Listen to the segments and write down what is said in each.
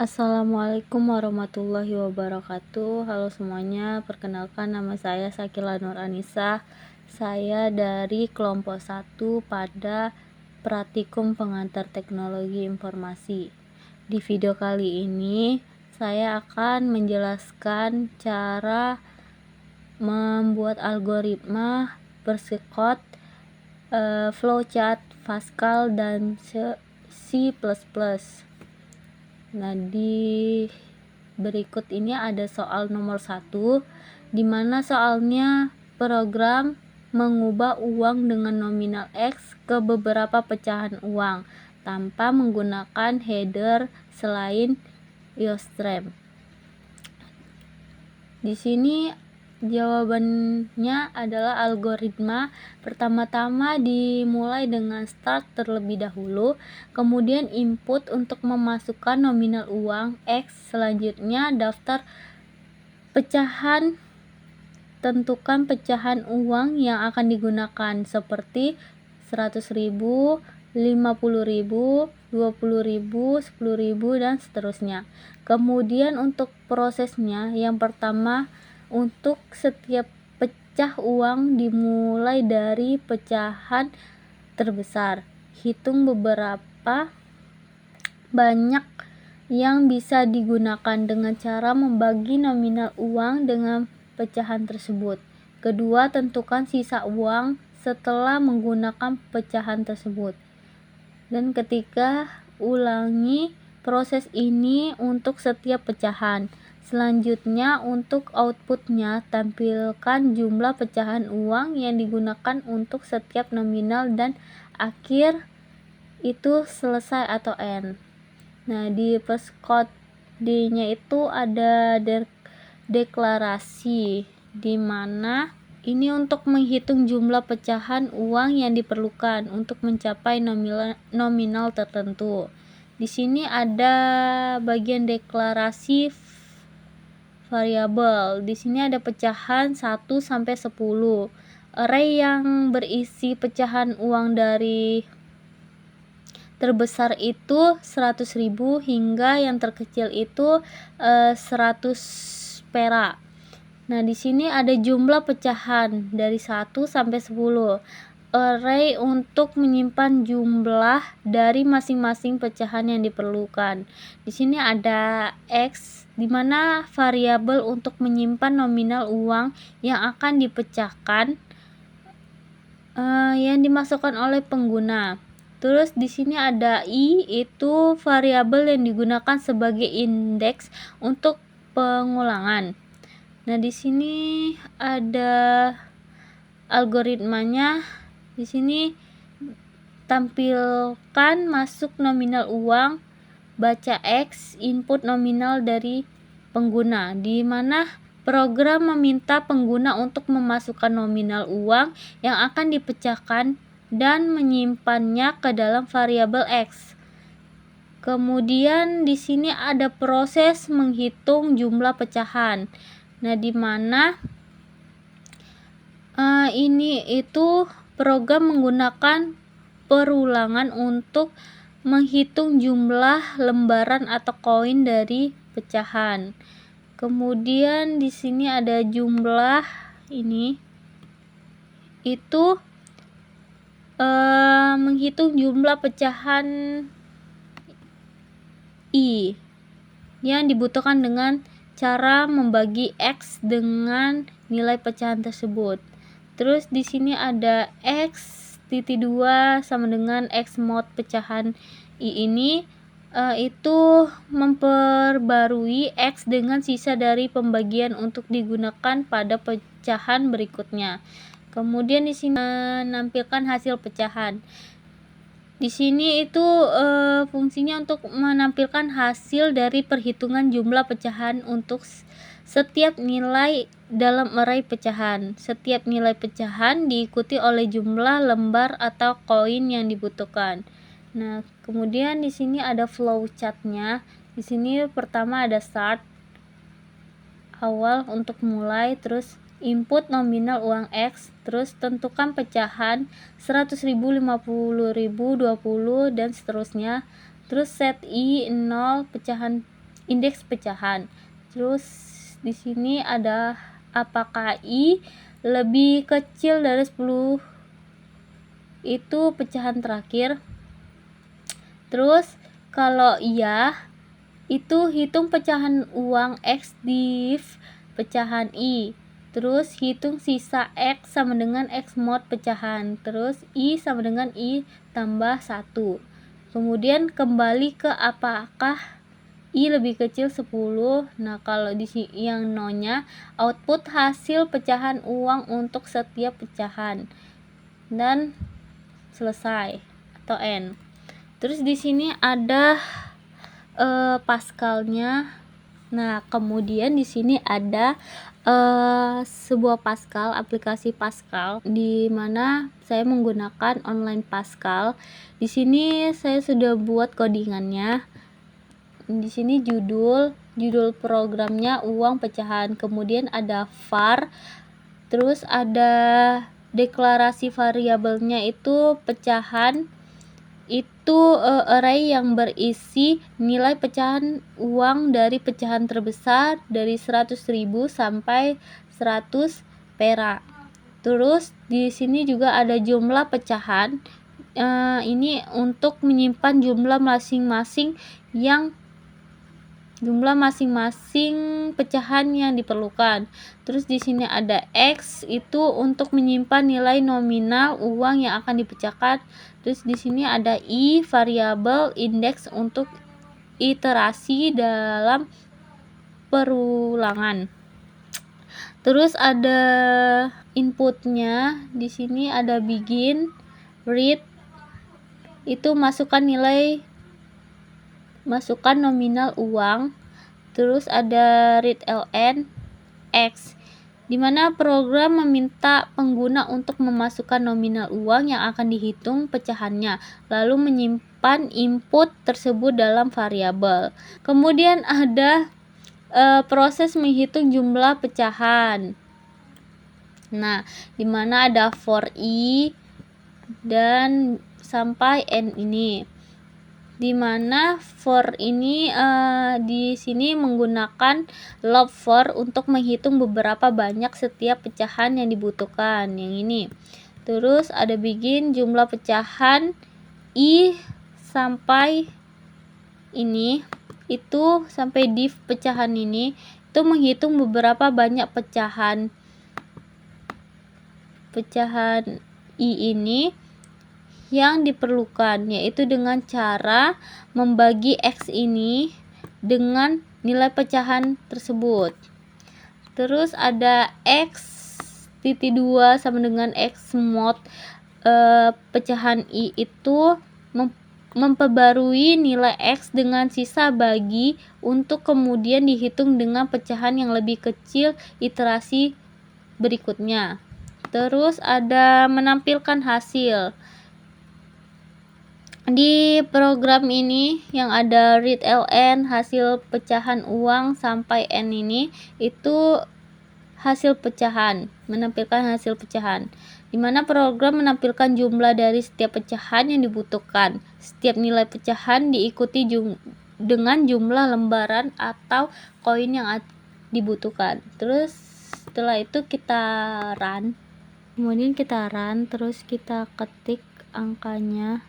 Assalamualaikum warahmatullahi wabarakatuh. Halo semuanya, perkenalkan nama saya Sakila Nur Anissa. Saya dari kelompok 1 pada Pratikum Pengantar Teknologi Informasi. Di video kali ini saya akan menjelaskan cara membuat algoritma Persikhod, flowchart, Pascal, dan C++. Nah, di berikut ini ada soal nomor 1, di mana soalnya program mengubah uang dengan nominal X ke beberapa pecahan uang tanpa menggunakan header selain IOSTREM. Di sini jawabannya adalah algoritma pertama-tama dimulai dengan start terlebih dahulu, kemudian input untuk memasukkan nominal uang X, selanjutnya daftar pecahan, tentukan pecahan uang yang akan digunakan seperti 100.000, 50.000, 20.000, 10.000, dan seterusnya. Kemudian untuk prosesnya, yang pertama, untuk setiap pecah uang dimulai dari pecahan terbesar. Hitung beberapa banyak yang bisa digunakan dengan cara membagi nominal uang dengan pecahan tersebut. Kedua, tentukan sisa uang setelah menggunakan pecahan tersebut. Dan ketiga, ulangi proses ini untuk setiap pecahan. Selanjutnya, untuk outputnya, tampilkan jumlah pecahan uang yang digunakan untuk setiap nominal dan akhir itu selesai atau end. Nah, di Persikhod D-nya itu ada deklarasi, di mana ini untuk menghitung jumlah pecahan uang yang diperlukan untuk mencapai nominal tertentu. Di sini ada bagian deklarasi variabel. Di sini ada pecahan 1 sampai 10. Array yang berisi pecahan uang dari terbesar itu 100.000 hingga yang terkecil itu 100 perak. Nah, di sini ada jumlah pecahan dari 1 sampai 10. Array untuk menyimpan jumlah dari masing-masing pecahan yang diperlukan. Di sini ada X, di mana variabel untuk menyimpan nominal uang yang akan dipecahkan yang dimasukkan oleh pengguna. Terus di sini ada I, itu variabel yang digunakan sebagai indeks untuk pengulangan. Nah, di sini ada algoritmanya. Di sini tampilkan masuk nominal uang, baca X, input nominal dari pengguna, di mana program meminta pengguna untuk memasukkan nominal uang yang akan dipecahkan dan menyimpannya ke dalam variabel X. Kemudian di sini ada proses menghitung jumlah pecahan. Nah, di mana ini itu program menggunakan perulangan untuk menghitung jumlah lembaran atau koin dari pecahan. Kemudian di sini ada jumlah ini itu menghitung jumlah pecahan I yang dibutuhkan dengan cara membagi X dengan nilai pecahan tersebut. Terus di sini ada X-2 sama dengan X mod pecahan I ini itu memperbarui X dengan sisa dari pembagian untuk digunakan pada pecahan berikutnya. Kemudian di sini menampilkan hasil pecahan. Di sini itu fungsinya untuk menampilkan hasil dari perhitungan jumlah pecahan untuk setiap nilai dalam array pecahan. Setiap nilai pecahan diikuti oleh jumlah lembar atau koin yang dibutuhkan. Nah, kemudian di sini ada flowchart-nya. Di sini pertama ada start, awal untuk mulai, terus input nominal uang X, terus tentukan pecahan 100.000, 50.000, 20, dan seterusnya. Terus set I 0, pecahan indeks pecahan. Terus di sini ada apakah I lebih kecil dari 10, itu pecahan terakhir. Terus kalau iya, itu hitung pecahan uang X di pecahan I. Terus hitung sisa X sama dengan X mod pecahan. Terus I sama dengan I tambah 1. Kemudian kembali ke apakah I lebih kecil 10. Nah, kalau di sini yang nolnya output hasil pecahan uang untuk setiap pecahan. Dan selesai atau N. Terus di sini ada Pascalnya. Nah, kemudian di sini ada sebuah Pascal, aplikasi Pascal, di mana saya menggunakan online Pascal. Di sini saya sudah buat codingannya. Di sini judul programnya uang pecahan, kemudian ada var, terus ada deklarasi variabelnya itu pecahan, itu array yang berisi nilai pecahan uang dari pecahan terbesar dari 100.000 sampai 100 perak. Terus di sini juga ada jumlah pecahan. Ini untuk menyimpan jumlah masing-masing pecahan yang diperlukan. Terus di sini ada X, itu untuk menyimpan nilai nominal uang yang akan dipecahkan. Terus di sini ada I, variabel indeks untuk iterasi dalam perulangan. Terus ada inputnya. Di sini ada begin, read, itu masukkan nominal uang. Terus ada readln, X, dimana program meminta pengguna untuk memasukkan nominal uang yang akan dihitung pecahannya, lalu menyimpan input tersebut dalam variabel. Kemudian ada proses menghitung jumlah pecahan. Nah, dimana ada for I dan sampai N ini, dimana for ini di sini menggunakan loop for untuk menghitung beberapa banyak setiap pecahan yang dibutuhkan, yang ini. Terus ada begin, jumlah pecahan I sampai ini, itu sampai div pecahan ini, itu menghitung beberapa banyak pecahan I ini yang diperlukan, yaitu dengan cara membagi X ini dengan nilai pecahan tersebut. Terus ada X.2 sama dengan X mod pecahan I itu memperbarui nilai X dengan sisa bagi untuk kemudian dihitung dengan pecahan yang lebih kecil iterasi berikutnya. Terus ada menampilkan hasil. Di program ini yang ada readln hasil pecahan uang sampai N ini, itu hasil pecahan, menampilkan hasil pecahan, dimana program menampilkan jumlah dari setiap pecahan yang dibutuhkan. Setiap nilai pecahan diikuti dengan jumlah lembaran atau koin yang dibutuhkan. Terus setelah itu kita run, terus kita ketik angkanya,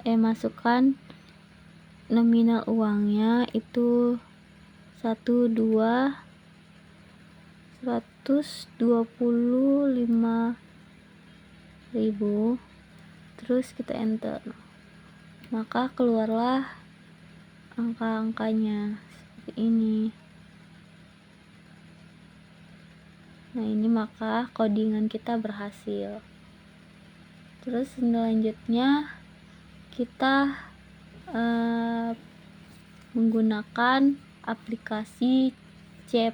masukkan nominal uangnya itu 125.000, terus kita enter, maka keluarlah angka-angkanya seperti ini. Nah, ini maka codingan kita berhasil. Terus selanjutnya kita menggunakan aplikasi C++,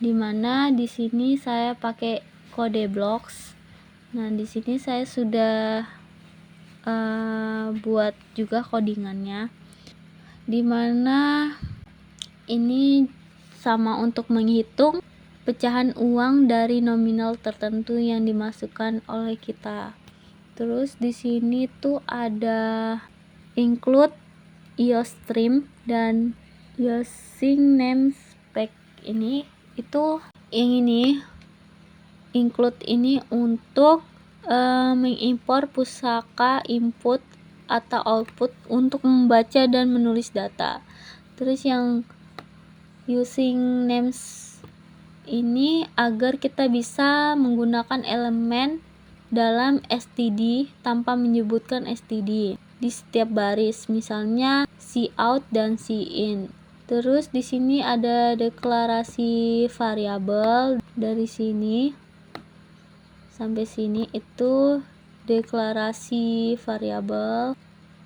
dimana di sini saya pakai kode blocks. Nah, di sini saya sudah buat juga codingannya, dimana ini sama untuk menghitung pecahan uang dari nominal tertentu yang dimasukkan oleh kita. Terus di sini tuh ada include IOStream dan using namespace ini itu yang ini include ini untuk mengimpor pusaka input atau output untuk membaca dan menulis data. Terus yang using names ini agar kita bisa menggunakan elemen dalam std tanpa menyebutkan std di setiap baris, misalnya cout dan cin. Terus di sini ada deklarasi variabel, dari sini sampai sini itu deklarasi variabel.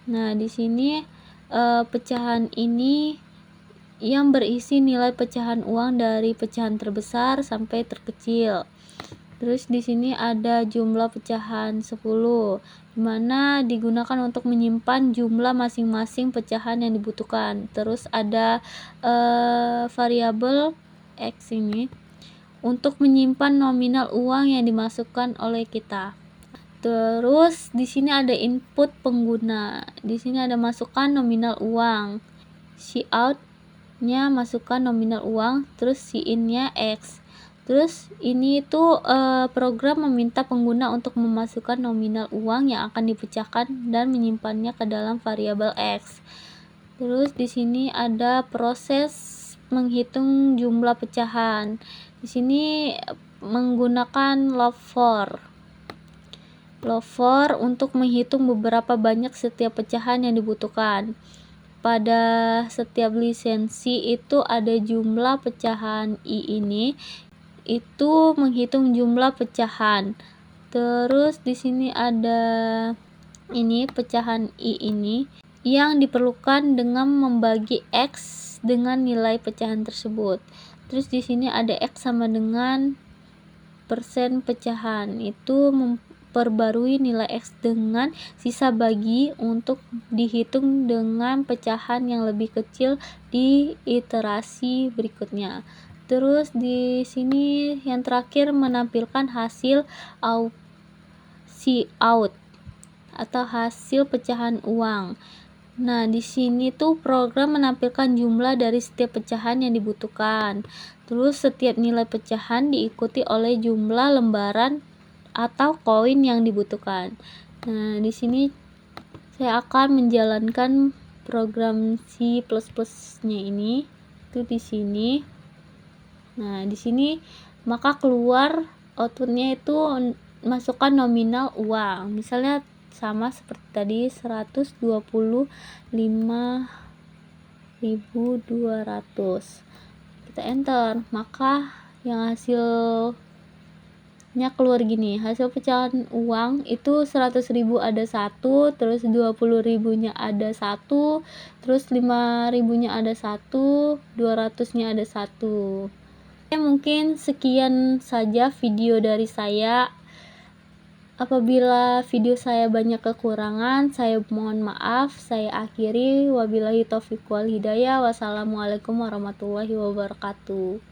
Nah, di sini pecahan ini yang berisi nilai pecahan uang dari pecahan terbesar sampai terkecil. Terus di sini ada jumlah pecahan 10, dimana digunakan untuk menyimpan jumlah masing-masing pecahan yang dibutuhkan. Terus ada variabel x ini untuk menyimpan nominal uang yang dimasukkan oleh kita. Terus di sini ada input pengguna. Di sini ada masukkan nominal uang. Cout-nya masukkan nominal uang, terus cin-nya x. Terus ini itu program meminta pengguna untuk memasukkan nominal uang yang akan dipecahkan dan menyimpannya ke dalam variabel x. Terus di sini ada proses menghitung jumlah pecahan. Di sini menggunakan log for untuk menghitung beberapa banyak setiap pecahan yang dibutuhkan. Pada setiap lisensi itu ada jumlah pecahan i ini itu menghitung jumlah pecahan. Terus di sini ada ini pecahan i ini yang diperlukan dengan membagi x dengan nilai pecahan tersebut. Terus di sini ada x sama dengan persen pecahan, itu memperbarui nilai x dengan sisa bagi untuk dihitung dengan pecahan yang lebih kecil di iterasi berikutnya. Terus di sini yang terakhir menampilkan hasil cout atau hasil pecahan uang. Nah, di sini tuh program menampilkan jumlah dari setiap pecahan yang dibutuhkan. Terus setiap nilai pecahan diikuti oleh jumlah lembaran atau koin yang dibutuhkan. Nah, di sini saya akan menjalankan program C++-nya ini. Itu di sini. Nah, di sini maka keluar outputnya itu masukkan nominal uang. Misalnya sama seperti tadi 125.200. Kita enter, maka yang hasilnya keluar gini. Hasil pecahan uang itu 100.000 ada 1, terus 20.000-nya ada 1, terus 5.000-nya ada 1, 200-nya ada 1. Mungkin sekian saja video dari saya. Apabila video saya banyak kekurangan, saya mohon maaf. Saya akhiri. Wabillahi taufiq wal hidayah. Wassalamualaikum warahmatullahi wabarakatuh.